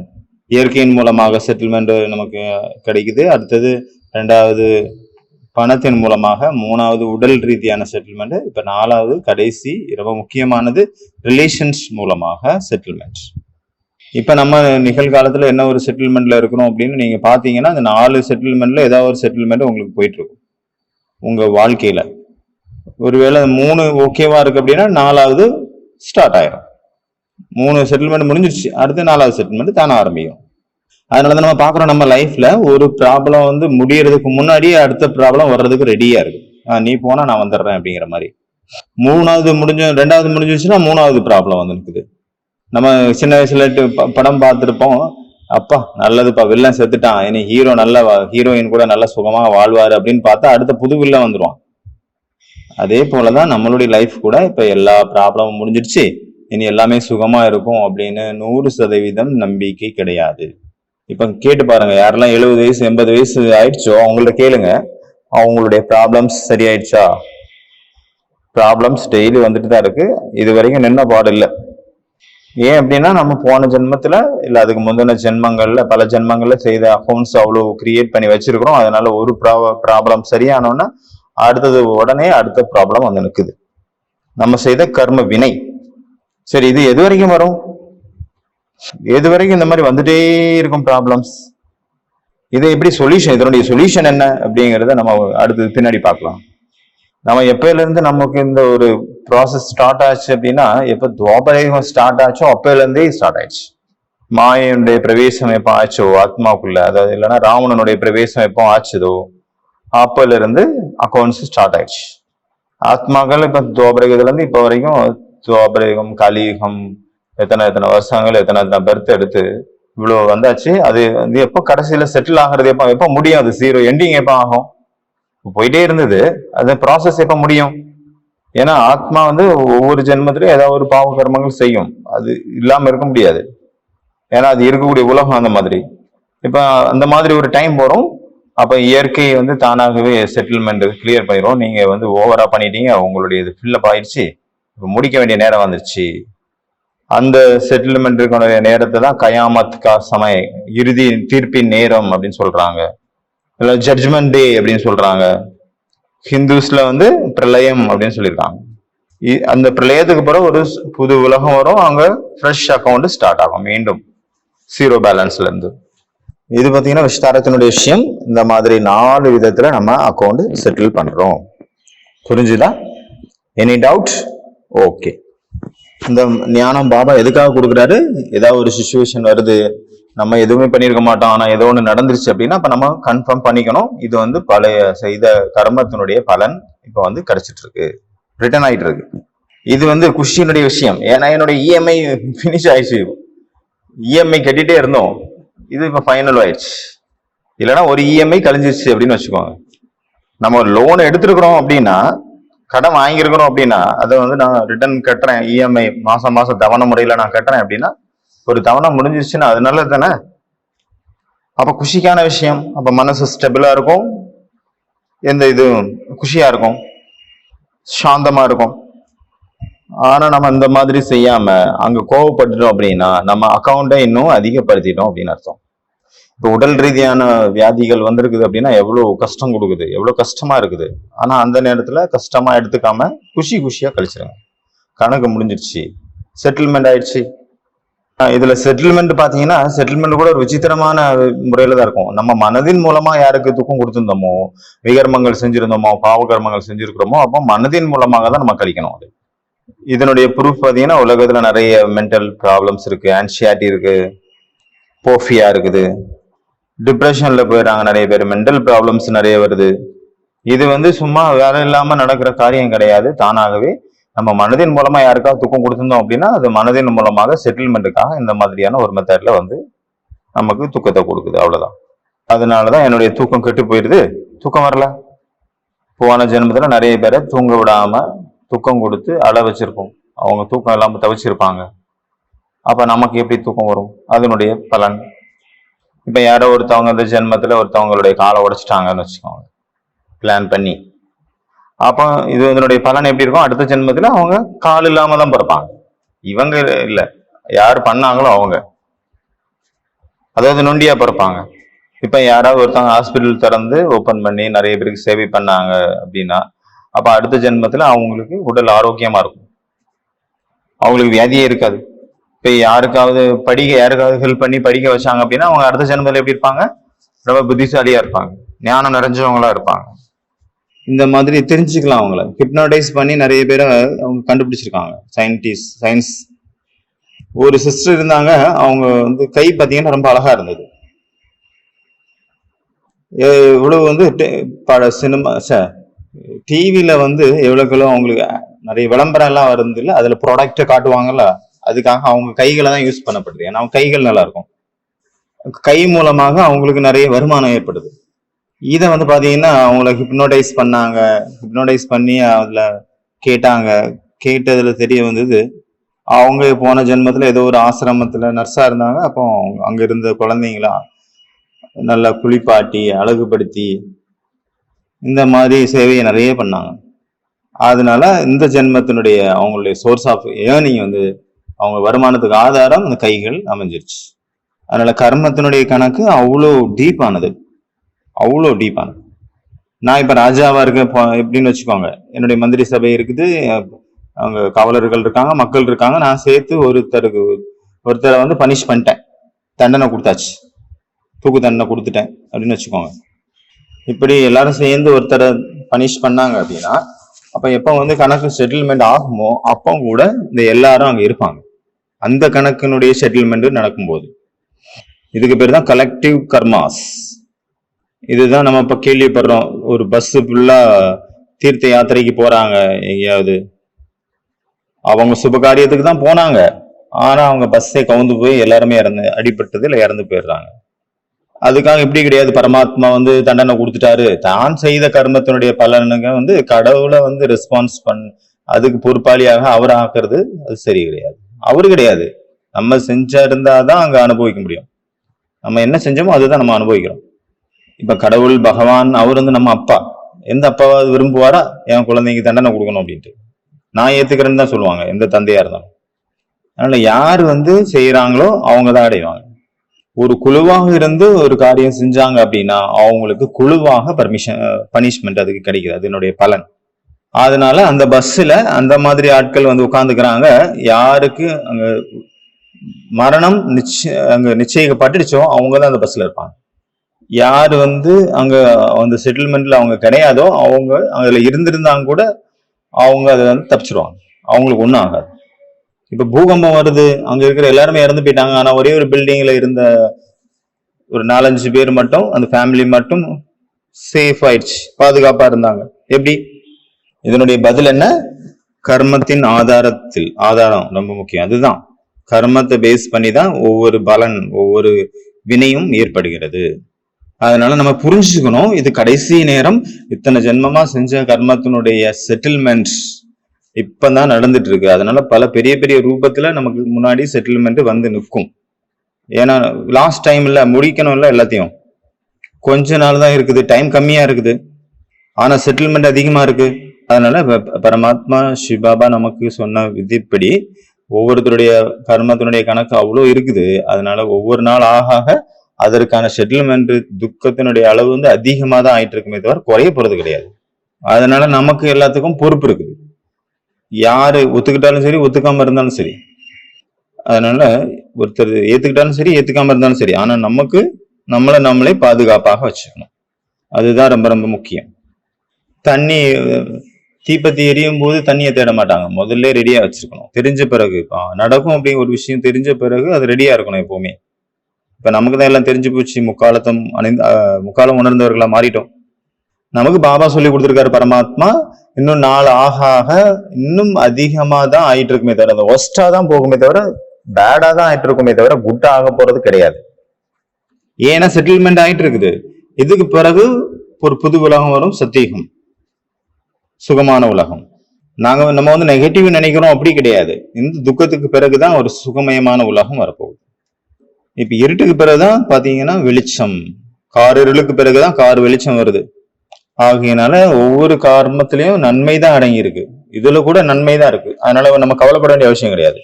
இயற்கையின் மூலமாக செட்டில்மெண்ட் நமக்கு கிடைக்குது, அடுத்தது ரெண்டாவது பணத்தின் மூலமாக, மூணாவது உடல் ரீதியான செட்டில்மெண்ட், இப்ப நாலாவது கடைசி ரொம்ப முக்கியமானது ரிலேஷன்ஸ் மூலமாக செட்டில்மெண்ட். இப்ப நம்ம நிகழ்காலத்துல என்ன ஒரு செட்டில்மெண்ட்ல இருக்கிறோம் அப்படின்னு நீங்க பாத்தீங்கன்னா, அந்த 4 செட்டில்மெண்ட்ல ஏதாவது ஒரு செட்டில்மெண்ட் உங்களுக்கு போயிட்டு இருக்கும் உங்க வாழ்க்கையில. ஒருவேளை 3 ஓகேவா இருக்கு அப்படின்னா 4வது ஸ்டார்ட் ஆயிரும். 3 செட்டில்மெண்ட் முடிஞ்சிருச்சு, அடுத்து 4வது செட்டில்மெண்ட் தானே ஆரம்பிக்கும். அதனாலதான் நம்ம பாக்குறோம், நம்ம லைஃப்ல ஒரு ப்ராப்ளம் முடியறதுக்கு முன்னாடியே அடுத்த ப்ராப்ளம் வர்றதுக்கு ரெடியா இருக்கு. நீ போனா நான் வந்துடுறேன் அப்படிங்கிற மாதிரி. 2வது முடிஞ்சிருச்சுன்னா 3வது ப்ராப்ளம் இருக்குது. நம்ம சின்ன வயசுல படம் பார்த்துருப்போம், அப்பா நல்லதுப்பா வில்லன் செத்துட்டான், இனி ஹீரோயின் கூட நல்ல சுகமா வாழ்வாரு அப்படின்னு பார்த்தா அடுத்த புது வில்லன் வந்துருவான். அதே போலதான் நம்மளுடைய லைஃப் கூட இப்ப எல்லா ப்ராப்ளமும் முடிஞ்சிருச்சு, இனி எல்லாமே சுகமா இருக்கும் அப்படின்னு 100% நம்பிக்கை கிடையாது. இப்ப கேட்டு பாருங்க, யாரெல்லாம் 70 வயசு 80 வயசு ஆயிடுச்சோ அவங்கள்ட்ட கேளுங்க, அவங்களுடைய ப்ராப்ளம்ஸ் சரியாயிடுச்சா? ப்ராப்ளம்ஸ் டெய்லி வந்துட்டு தான் இருக்கு, இது வரைக்கும் நின்ன பாடு இல்லை. ஏன் அப்படின்னா நம்ம போன ஜென்மத்துல இல்ல அதுக்கு முந்தின ஜென்மங்கள்ல பல ஜென்மங்கள்ல செய்த அக்கௌண்ட்ஸ் அவ்வளவு கிரியேட் பண்ணி வச்சிருக்கிறோம். அதனால ஒரு ப்ராப்ளம் சரியானோன்னா அடுத்தது உடனே அடுத்த ப்ராப்ளம் நிற்குது, நம்ம செய்த கர்ம வினை. சரி, இது எது வரைக்கும் வரும்? எது வரைக்கும் இந்த மாதிரி வந்துட்டே இருக்கும் ப்ராப்ளம்ஸ்? இது எப்படி சொல்யூஷன், இதனுடைய சொல்யூஷன் என்ன அப்படிங்கிறத நம்ம அடுத்தது பின்னாடி பார்க்கலாம். நம்ம எப்பயில இருந்து நமக்கு இந்த ஒரு ப்ராசஸ் ஸ்டார்ட் ஆச்சு அப்படின்னா, எப்ப துவாபரயுகம் ஸ்டார்ட் ஆச்சோ அப்பயில இருந்தே ஸ்டார்ட் ஆயிடுச்சு. மாயனுடைய பிரவேசம் எப்போ ஆச்சோ ஆத்மாவுக்குள்ள, அதாவது இல்லைன்னா ராவணனுடைய பிரவேசம் எப்போ ஆச்சுதோ அப்பல இருந்து அக்கௌண்ட்ஸ் ஸ்டார்ட் ஆயிடுச்சு. ஆத்மாக்கள் இப்ப துவாபரயுகத்துல இருந்து இப்ப வரைக்கும், துவாபரயுகம் கலியுகம் எத்தனை வருஷங்கள் எத்தனை பெர்த் எடுத்து இவ்வளவு வந்தாச்சு. அது எப்போ கடைசியில செட்டில் ஆகிறது, எப்போ முடியும்? அது 0 எண்டிங் எப்போ ஆகும்? போயிட்டே இருந்தது, அது ப்ராசஸ் எப்ப முடியும்? ஏன்னா ஆத்மா ஒவ்வொரு ஜென்மத்திலும் ஏதாவது ஒரு பாவ கர்மங்கள் செய்யும், அது இல்லாம இருக்க முடியாது. ஏன்னா அது இருக்கக்கூடிய உலகம் அந்த மாதிரி. இப்ப அந்த மாதிரி ஒரு டைம் வரும், அப்ப இயற்கை தானாகவே செட்டில்மெண்ட் கிளியர் பண்ணிடும். நீங்க ஓவரா பண்ணிட்டீங்க, உங்களுடைய இது ஃபில்லப் ஆயிடுச்சு, இப்ப முடிக்க வேண்டிய நேரம் வந்துருச்சு அந்த செட்டில்மெண்ட்டுக்கான நேரத்தை தான் கயாமத் கா சமய, இறுதி தீர்ப்பின் நேரம் அப்படின்னு சொல்றாங்க, இல்ல ஜட்ஜ்மெண்ட் டே அப்படின்னு சொல்றாங்க. ஹிந்துஸ்ல வந்து பிரளயம் அப்படின்னு சொல்லியிருக்காங்க. அந்த பிரளயத்துக்கு பிறகு ஒரு புது உலகம் வரும், அங்க ஃப்ரெஷ் அக்கௌண்ட் ஸ்டார்ட் ஆகும் மீண்டும் 0 பேலன்ஸ்ல இருந்து. இது பாத்தீங்கன்னா விஸ்தாரத்தினுடைய விஷயம். இந்த மாதிரி 4 விதத்துல நம்ம அக்கௌண்ட் செட்டில் பண்றோம். புரிஞ்சுதா? Any doubt? ஓகே. இந்த ஞானம் பாபா எதுக்காக கொடுக்குறாரு? ஏதாவது ஒரு சிச்சுவேஷன் வருது, நம்ம எதுவுமே பண்ணியிருக்க மாட்டோம், ஆனா ஏதோ ஒண்ணு நடந்துருச்சு அப்படின்னா அப்ப நம்ம கன்ஃபார்ம் பண்ணிக்கணும், இது வந்து பழைய செய்த கர்மத்தினுடைய பலன் இப்ப வந்து கிடைச்சிட்டு இருக்கு, ரிட்டர்ன் ஆயிட்டு இருக்கு. இது வந்து குஷியினுடைய விஷயம். ஏன்னா என்னோட இஎம்ஐ பினிஷ் ஆயிடுச்சு, இஎம்ஐ கட்டிட்டே இருந்தோம், இது இப்ப ஃபைனல் ஆயிடுச்சு. இல்லைன்னா ஒரு இஎம்ஐ கழிஞ்சிருச்சு அப்படின்னு வச்சுக்கோங்க. நம்ம ஒரு லோன் எடுத்திருக்கிறோம் அப்படின்னா, கடன் வாங்கியிருக்கிறோம் அப்படின்னா அதை வந்து நான் ரிட்டர்ன் கட்டுறேன், இஎம்ஐ மாசம் மாசம் தவணை முறையில நான் கட்டுறேன் அப்படின்னா ஒரு தவணை முடிஞ்சிருச்சுன்னா அது நல்லது தானே. அப்ப குஷிக்கான விஷயம். அப்ப மனசு ஸ்டெபிளா இருக்கும், எந்த இது குஷியா இருக்கும், சாந்தமா இருக்கும். ஆனா நம்ம இந்த மாதிரி செய்யாம அங்க கோவப்பட்டுட்டோம் அப்படின்னா நம்ம அக்கௌண்ட்டை இன்னும் அதிகப்படுத்திட்டோம் அப்படின்னு அர்த்தம். இப்போ உடல் ரீதியான வியாதிகள் வந்திருக்குது அப்படின்னா எவ்வளவு கஷ்டம் கொடுக்குது, எவ்வளவு கஷ்டமா இருக்குது. ஆனா அந்த நேரத்துல கஷ்டமா எடுத்துக்காம குஷியா கழிச்சிருங்க. கணக்கு முடிஞ்சிருச்சு, செட்டில்மெண்ட் ஆயிடுச்சு. இதுல செட்டில்மெண்ட் பாத்தீங்கன்னா செட்டில்மெண்ட் கூட ஒரு விசித்திரமான முறையில தான் இருக்கும். நம்ம மனதின் மூலமா யாருக்கு துக்கம் கொடுத்திருந்தோமோ, விகர்மங்கள் செஞ்சிருந்தோமோ, பாவகர்மங்கள் செஞ்சிருக்கிறோமோ, அப்போ மனதின் மூலமாக தான் நம்ம கழிக்கணும். அது இதனுடைய ப்ரூஃப் பாத்தீங்கன்னா உலகத்துல நிறைய மென்டல் ப்ராப்ளம்ஸ் இருக்கு, ஆன்சியாட்டி இருக்கு, போஃபியா இருக்குது, டிப்ரெஷன்ல போயிடுறாங்க நிறைய பேர், மென்டல் ப்ராப்ளம்ஸ் நிறைய வருது. இது வந்து சும்மா வேலை இல்லாம நடக்கிற காரியம் கிடையாது. தானாகவே நம்ம மனதின் மூலமா யாருக்காவது துக்கம் கொடுத்திருந்தோம் அப்படின்னா அது மனதின் மூலமாக செட்டில்மெண்ட்டுக்காக இந்த மாதிரியான ஒரு மெத்தட்ல வந்து நமக்கு துக்கத்தை கொடுக்குது, அவ்வளவுதான். அதனாலதான் என்னுடைய தூக்கம் கெட்டு போயிருது, தூக்கம் வரல. போன ஜென்மத்துல நிறைய பேரை தூங்க விடாம துக்கம் கொடுத்து அழ வச்சிருப்போம், அவங்க தூக்கம் இல்லாம தவிச்சிருப்பாங்க. அப்ப நமக்கு எப்படி தூக்கம் வரும்? அதனுடைய பலன். இப்ப யாரோ ஒருத்தவங்க இந்த ஜென்மத்துல ஒருத்தவங்களுடைய காலை உடைச்சிட்டாங்கன்னு வச்சுக்கோங்க, பிளான் பண்ணி. அப்போ இது இதனுடைய பலன் எப்படி இருக்கும்? அடுத்த ஜென்மத்துல அவங்க கால் இல்லாம தான் பிறப்பாங்க. இவங்க இல்ல, யார் பண்ணாங்களோ அவங்க, அதாவது நொண்டியா பிறப்பாங்க. இப்ப யாராவது ஒருத்தவங்க ஹாஸ்பிட்டல் திறந்து ஓபன் பண்ணி நிறைய பேருக்கு சேவை பண்ணாங்க அப்படின்னா அப்ப அடுத்த ஜென்மத்துல அவங்களுக்கு உடல் ஆரோக்கியமா இருக்கும், அவங்களுக்கு வியாதியே இருக்காது. இப்ப யாருக்காவது யாருக்காவது ஹெல்ப் பண்ணி படிக்க வச்சாங்க அப்படின்னா அவங்க அடுத்த ஜென்மத்துல எப்படி இருப்பாங்க? ரொம்ப புத்திசாலியா இருப்பாங்க, ஞானம் நிறைஞ்சவங்களா இருப்பாங்க. இந்த மாதிரி தெரிஞ்சுக்கலாம். அவங்கள ஹிப்னோடைஸ் பண்ணி நிறைய பேரை அவங்க கண்டுபிடிச்சிருக்காங்க சயின்ஸ். ஒரு சிஸ்டர் இருந்தாங்க, அவங்க வந்து கை பார்த்தீங்கன்னா ரொம்ப அழகா இருந்தது. இவ்வளவு வந்து சினிமா டிவியில வந்து எவ்வளவுக்களோ அவங்களுக்கு நிறைய விளம்பரம் எல்லாம் வருது இல்லை, அதுல ப்ராடக்டை காட்டுவாங்கல்ல, அதுக்காக அவங்க கைகளை தான் யூஸ் பண்ணப்படுது. ஏன்னா அவங்க கைகள் நல்லா இருக்கும், கை மூலமாக அவங்களுக்கு நிறைய வருமானம் ஏற்படுது. இதை வந்து பாத்தீங்கன்னா அவங்கள ஹிப்னோடைஸ் பண்ணாங்க, ஹிப்னோடைஸ் பண்ணி அதுல கேட்டதுல தெரிய வந்தது அவங்க போன ஜென்மத்துல ஏதோ ஒரு ஆசிரமத்துல நர்ஸா இருந்தாங்க. அப்போ அங்க இருந்த குழந்தைங்களா நல்லா குளிப்பாட்டி அழகுபடுத்தி இந்த மாதிரி சேவையை நிறைய பண்ணாங்க. அதனால இந்த ஜென்மத்தினுடைய அவங்களுடைய சோர்ஸ் ஆஃப் ஏர்னிங் வந்து அவங்க வருமானத்துக்கு ஆதாரம் இந்த கைகள் அமைஞ்சிருச்சு. அதனால கர்மத்தினுடைய கணக்கு அவ்வளோ டீப்பானது. நான் இப்ப ராஜாவா இருக்கேன் எப்படின்னு வச்சுக்கோங்க, என்னுடைய மந்திரி சபை இருக்குது, அவங்க காவலர்கள் இருக்காங்க, மக்கள் இருக்காங்க. நான் சேர்த்து ஒருத்தரை வந்து பனிஷ் பண்ணிட்டேன், தண்டனை கொடுத்தாச்சு, தூக்கு தண்டனை கொடுத்துட்டேன் அப்படின்னு வச்சுக்கோங்க. இப்படி எல்லாரும் சேர்ந்து ஒருத்தரை பனிஷ் பண்ணாங்க அப்படின்னா அப்ப எப்ப வந்து கணக்கு செட்டில்மெண்ட் ஆகுமோ அப்போ கூட இந்த எல்லாரும் அங்க இருப்பாங்க, அந்த கணக்கினுடைய செட்டில்மெண்ட் நடக்கும்போது. இதுக்கு பேர் தான் கலெக்டிவ் கர்மாஸ். இதுதான் நம்ம இப்ப கேள்விப்படுறோம். ஒரு பஸ் ஃபுல்லா தீர்த்த யாத்திரைக்கு போறாங்க எங்கேயாவது, அவங்க சுப காரியத்துக்கு தான் போனாங்க, ஆனா அவங்க பஸ்ஸை கவுந்து போய் எல்லாருமே அடிபட்டது இல்லை இறந்து போயிடுறாங்க. அதுக்காக இப்படி கிடையாது, பரமாத்மா வந்து தண்டனை கொடுத்துட்டாரு, தான் செய்த கர்மத்தினுடைய பலனுங்க வந்து கடவுளை வந்து ரெஸ்பான்ஸ் அதுக்கு பொறுப்பாளியாக அவர் ஆக்குறது அது சரி கிடையாது. அவரு கிடையாது, நம்ம செஞ்சிருந்தாதான் அங்க அனுபவிக்க முடியும். நம்ம என்ன செஞ்சோமோ அதுதான் நம்ம அனுபவிக்கிறோம். இப்ப கடவுள் பகவான் அவர் வந்து நம்ம அப்பா, எந்த அப்பாவாவது விரும்புவாரா என் குழந்தைக்கு தண்டனை கொடுக்கணும் அப்படின்ட்டு? நான் ஏத்துக்கிறேன்னு தான் சொல்லுவாங்க எந்த தந்தையா இருந்தாலும். அதனால யார் செய்யறாங்களோ அவங்க தான் அடைவாங்க. ஒரு குழுவாக இருந்து ஒரு காரியம் செஞ்சாங்க அப்படின்னா அவங்களுக்கு குழுவாக பனிஷ்மெண்ட் அதுக்கு கிடைக்குது, அதனுடைய பலன். அதனால அந்த பஸ்ல அந்த மாதிரி ஆட்கள் உட்கார்ந்துக்கிறாங்க. யாருக்கு அங்க மரணம் அங்க நிச்சயிக்கப்பட்டுச்சோ அவங்கதான் அந்த பஸ்ல இருப்பாங்க. யாரு அங்க செட்டில்மெண்ட்ல அவங்க கிடையாதோ அவங்க அதுல இருந்திருந்தாங்க கூட அவங்க அதை தப்பிச்சிருவாங்க, அவங்களுக்கு ஒண்ணும் ஆகாது. இப்ப பூகம்பம் வருது, அங்க இருக்கிற எல்லாருமே இறந்து போயிட்டாங்க, ஆனா ஒரே ஒரு பில்டிங்ல இருந்த ஒரு 4-5 பேர் மட்டும், அந்த ஃபேமிலி மட்டும் சேஃப் ஆயிடுச்சு, பாதுகாப்பா இருந்தாங்க. எப்படி? இதனுடைய பதில் என்ன? கர்மத்தின் ஆதாரம் ரொம்ப முக்கியம். அதுதான் கர்மத்தை பேஸ் பண்ணி தான் ஒவ்வொரு பலன் ஒவ்வொரு வினையும் ஏற்படுகிறது. அதனால நம்ம புரிஞ்சுக்கணும், இது கடைசி நேரம். இத்தனை ஜென்மமா செஞ்ச கர்மத்தினுடைய செட்டில்மெண்ட் இப்பதான் நடந்துட்டு இருக்கு. அதனால பல பெரிய பெரிய ரூபத்துல நமக்கு முன்னாடி செட்டில்மெண்ட் நிற்கும். ஏன்னா லாஸ்ட் டைம்ல முடிக்கணும்ல, எல்லாத்தையும் கொஞ்ச நாள் தான் இருக்குது, டைம் கம்மியா இருக்குது, ஆனா செட்டில்மெண்ட் அதிகமா இருக்கு. அதனால பரமாத்மா சிவபாபா நமக்கு சொன்ன விதிப்படி ஒவ்வொருத்தருடைய கர்மத்தினுடைய கணக்கு அவ்வளவு இருக்குது. அதனால ஒவ்வொரு நாள் ஆக அதற்கான செட்டில்மெண்ட் துக்கத்தினுடைய அளவு அதிகமா தான் ஆயிட்டு இருக்குமே தவிர குறைய போறது கிடையாது. அதனால நமக்கு எல்லாத்துக்கும் பொறுப்பு இருக்குது, யாரு ஒத்துக்கிட்டாலும் சரி ஒத்துக்காம இருந்தாலும் சரி. அதனால ஒருத்தர் ஏத்துக்கிட்டாலும் சரி ஏத்துக்காம இருந்தாலும் சரி, ஆனா நமக்கு நம்மளே பாதுகாப்பாக வச்சுக்கணும். அதுதான் ரொம்ப ரொம்ப முக்கியம். தண்ணி தீப்பத்தி எரியும் போது தண்ணியை தேட மாட்டாங்க, முதல்ல ரெடியா வச்சிருக்கணும். தெரிஞ்ச பிறகு நடக்கும் அப்படிங்கிற ஒரு விஷயம் தெரிஞ்ச பிறகு அது ரெடியா இருக்கணும் எப்பவுமே. இப்ப நமக்கு தான் எல்லாம் தெரிஞ்சு போச்சு, முக்காலம் உணர்ந்தவர்களா மாறிட்டோம். நமக்கு பாபா சொல்லி கொடுத்திருக்காரு பரமாத்மா, இன்னும் நாள் ஆக இன்னும் அதிகமா தான் ஆயிட்டு இருக்குமே தவிர, அந்த ஒஸ்டா தான் போகுமே தவிர பேடா தான் ஆயிட்டு இருக்குமே தவிர குட்டா ஆக போறது கிடையாது. ஏன்னா செட்டில்மெண்ட் ஆயிட்டு இருக்குது. இதுக்கு பிறகு ஒரு புது உலகம் வரும், சத்தியுகம், சுகமான உலகம். நம்ம நெகட்டிவ் நினைக்கிறோம், அப்படி கிடையாது. இந்த துக்கத்துக்கு பிறகுதான் ஒரு சுகமயமான உலகம் வரப்போகுது. இப்ப இருட்டுக்கு பிறகுதான் பாத்தீங்கன்னா வெளிச்சம், கார் இருளுக்கு பிறகுதான் கார் வெளிச்சம் வருது. ஆகையினால ஒவ்வொரு கர்மத்திலையும் நன்மை தான் அடங்கி இருக்கு, இதுல கூட நன்மை தான் இருக்கு. அதனால நம்ம கவலைப்பட வேண்டிய அவசியம் கிடையாது.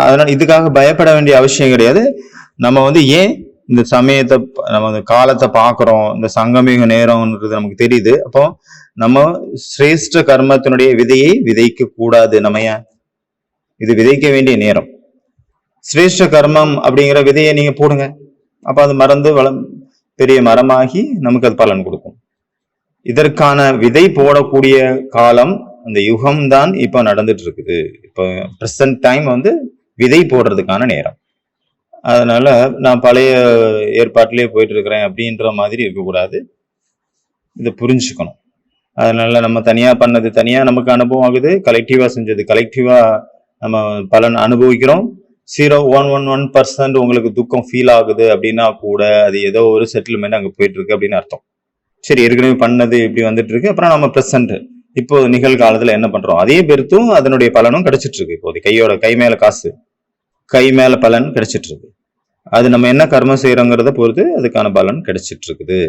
அதனால இதுக்காக பயப்பட வேண்டிய அவசியம் கிடையாது. நம்ம ஏன் இந்த சமயத்தை நம்ம காலத்தை பாக்குறோம், இந்த சங்கமிக நேரம்ன்றது நமக்கு தெரியுது. அப்போ நம்ம சிரேஷ்ட கர்மத்தினுடைய விதையை விதைக்க கூடாது. நம்ம ஏன் இது விதைக்க வேண்டிய நேரம். சிரேஷ்ட கர்மம் அப்படிங்கிற விதையை நீங்க போடுங்க, அப்ப அது மறந்து பெரிய மரமாகி நமக்கு அது பலன் கொடுக்கும். இதற்கான விதை போடக்கூடிய காலம் அந்த யுகம் தான் இப்ப நடந்துட்டு இருக்குது. இப்போ பிரசன்ட் டைம் விதை போடுறதுக்கான நேரம். அதனால நான் பழைய ஏற்பாட்டிலேயே போயிட்டு இருக்கிறேன் அப்படின்ற மாதிரி இருக்கக்கூடாது, இதை புரிஞ்சுக்கணும். அதனால நம்ம தனியா பண்ணது தனியா நமக்கு அனுபவம் ஆகுது, கலெக்டிவா செஞ்சது கலெக்டிவா நம்ம பலன் அனுபவிக்கிறோம். 0.111% உங்களுக்கு துக்கம் ஃபீல் ஆகுது அப்படின்னா கூட அது ஏதோ ஒரு செட்டில்மெண்ட் அங்க போயிட்டு இருக்கு அப்படின்னு அர்த்தம். சரி, ஏற்கனவே பண்ணது இப்படி வந்துட்டு இருக்கு, அப்புறம் நம்ம பிரசன்ட் இப்போ நிகழ்காலத்துல என்ன பண்றோம், அதே பெருத்தும் அதனுடைய பலனும் கிடைச்சிட்டு இருக்கு. இப்போது கை மேல காசு, கை மேல பலன் கிடைச்சிட்டு இருக்கு. அது நம்ம என்ன கர்மம் செய்யறோங்கிறத பொறுத்து அதுக்கான பலன் கிடைச்சிட்டு இருக்குது.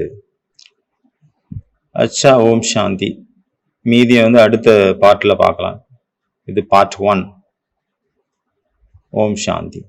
அச்சா, ஓம் சாந்தி. மீதியை அடுத்த பார்ட்ல பார்க்கலாம். இது பார்ட் 1. ஓம் சாந்தி.